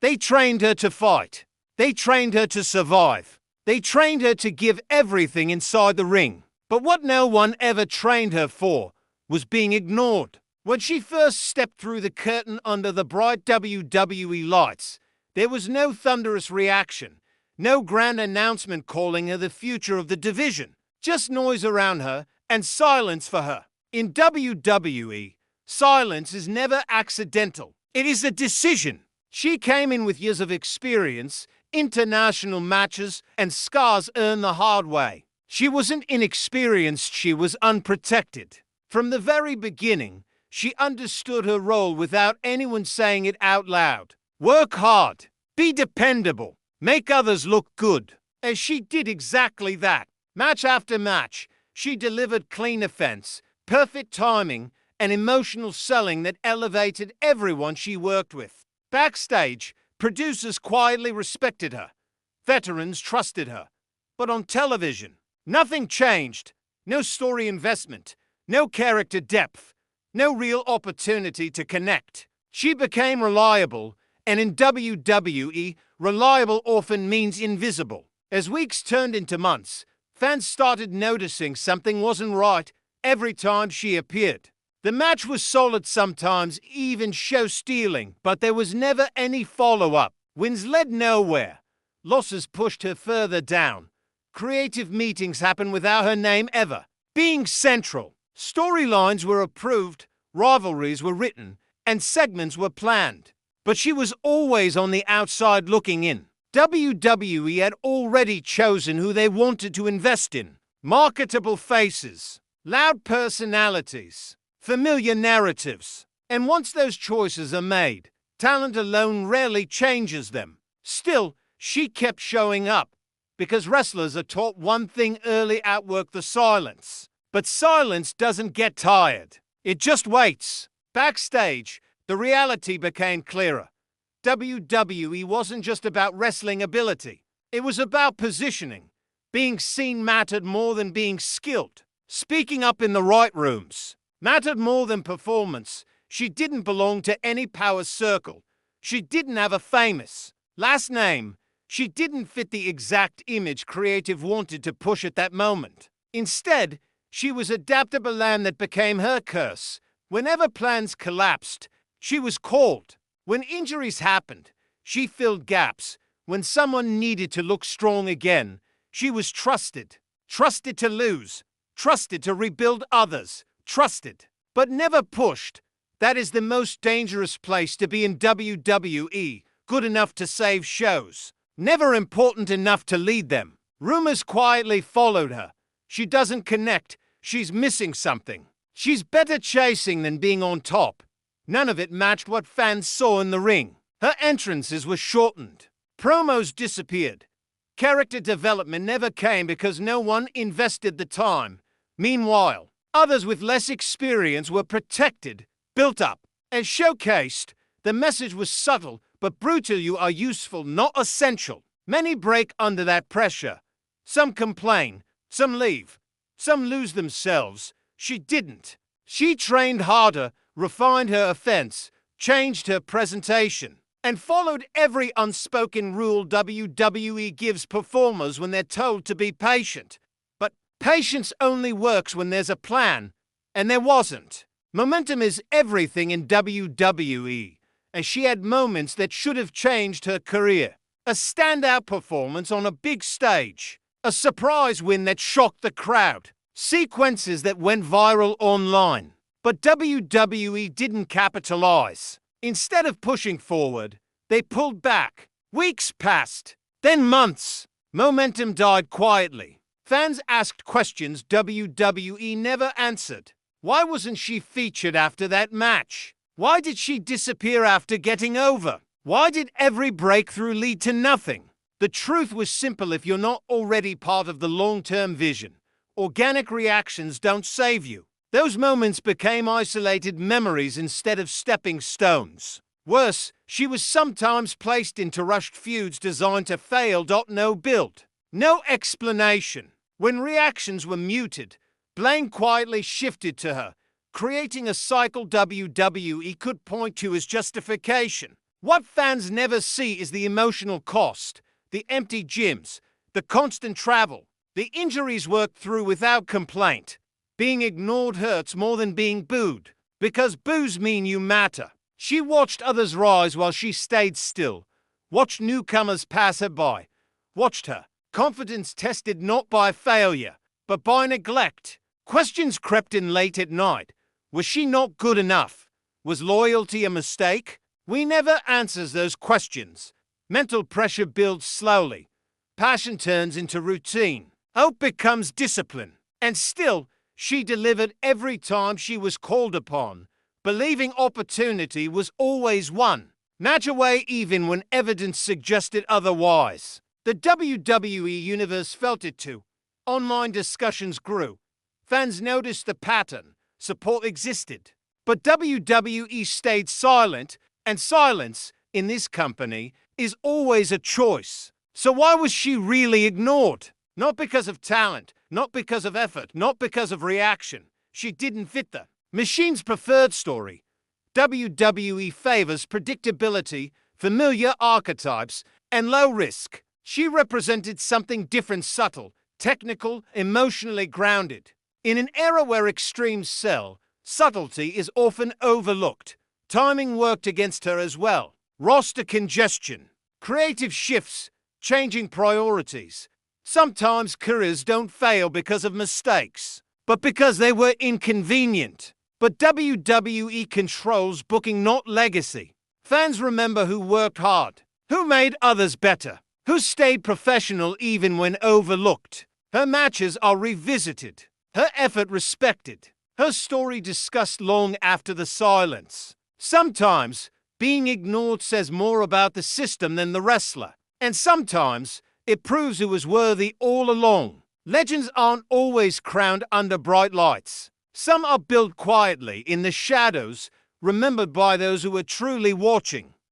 They trained her to fight. They trained her to survive. They trained her to give everything inside the ring. But what no one ever trained her for was being ignored. When she first stepped through the curtain under the bright WWE lights, there was no thunderous reaction, no grand announcement calling her the future of the division, just noise around her and silence for her. In WWE, silence is never accidental. It is a decision. She came in with years of experience, international matches, and scars earned the hard way. She wasn't inexperienced, she was unprotected. From the very beginning, she understood her role without anyone saying it out loud. Work hard, be dependable, make others look good. As she did exactly that. Match after match, she delivered clean offense, perfect timing, and emotional selling that elevated everyone she worked with. Backstage, producers quietly respected her. Veterans trusted her. But on television, nothing changed. No story investment, no character depth, no real opportunity to connect. She became reliable, and in WWE, reliable often means invisible. As weeks turned into months, fans started noticing something wasn't right every time she appeared. The match was solid sometimes, even show-stealing, but there was never any follow-up. Wins led nowhere. Losses pushed her further down. Creative meetings happened without her name ever being central. Storylines were approved, rivalries were written, and segments were planned. But she was always on the outside looking in. WWE had already chosen who they wanted to invest in. Marketable faces, loud personalities, familiar narratives. And once those choices are made, talent alone rarely changes them. Still, she kept showing up, because wrestlers are taught one thing early: outwork the silence. But silence doesn't get tired. It just waits. Backstage, the reality became clearer. WWE wasn't just about wrestling ability. It was about positioning. Being seen mattered more than being skilled. Speaking up in the right rooms mattered more than performance. She didn't belong to any power circle. She didn't have a famous last name. She didn't fit the exact image creative wanted to push at that moment. Instead, she was adaptable lamb that became her curse. Whenever plans collapsed, she was called. When injuries happened, she filled gaps. When someone needed to look strong again, she was trusted. Trusted to lose. Trusted to rebuild others. Trusted, but never pushed. That is the most dangerous place to be in WWE. Good enough to save shows. Never important enough to lead them. Rumors quietly followed her. She doesn't connect. She's missing something. She's better chasing than being on top. None of it matched what fans saw in the ring. Her entrances were shortened. Promos disappeared. Character development never came because no one invested the time. Meanwhile, others with less experience were protected, built up, and showcased. The message was subtle but brutal: you are useful, not essential. Many break under that pressure. Some complain, some leave, some lose themselves. She didn't. She trained harder, refined her offense, changed her presentation, and followed every unspoken rule WWE gives performers when they're told to be patient. But patience only works when there's a plan, and there wasn't. Momentum is everything in WWE, and she had moments that should have changed her career. A standout performance on a big stage, a surprise win that shocked the crowd, sequences that went viral online. But WWE didn't capitalize. Instead of pushing forward, they pulled back. Weeks passed, then months. Momentum died quietly. Fans asked questions WWE never answered. Why wasn't she featured after that match? Why did she disappear after getting over? Why did every breakthrough lead to nothing? The truth was simple: if you're not already part of the long-term vision, organic reactions don't save you. Those moments became isolated memories instead of stepping stones. Worse, she was sometimes placed into rushed feuds designed to fail. No build, no explanation. When reactions were muted, blame quietly shifted to her, creating a cycle WWE could point to as justification. What fans never see is the emotional cost, the empty gyms, the constant travel, the injuries worked through without complaint. Being ignored hurts more than being booed, because boos mean you matter. She watched others rise while she stayed still, watched newcomers pass her by, watched her confidence tested not by failure, but by neglect. Questions crept in late at night. Was she not good enough? Was loyalty a mistake? We never answers those questions. Mental pressure builds slowly. Passion turns into routine. Hope becomes discipline. And still, she delivered every time she was called upon, believing opportunity was always won. Match away even when evidence suggested otherwise. The WWE universe felt it too. Online discussions grew. Fans noticed the pattern. Support existed. But WWE stayed silent, and silence, in this company, is always a choice. So why was she really ignored? Not because of talent, not because of effort, not because of reaction. She didn't fit the machine's preferred story. WWE favors predictability, familiar archetypes, and low risk. She represented something different, subtle, technical, emotionally grounded. In an era where extremes sell, subtlety is often overlooked. Timing worked against her as well. Roster congestion, creative shifts, changing priorities. Sometimes careers don't fail because of mistakes, but because they were inconvenient. But WWE controls booking, not legacy. Fans remember who worked hard, who made others better, who stayed professional even when overlooked. Her matches are revisited, her effort respected, her story discussed long after the silence. Sometimes, being ignored says more about the system than the wrestler. And sometimes, it proves it was worthy all along. Legends aren't always crowned under bright lights. Some are built quietly in the shadows, remembered by those who are truly watching.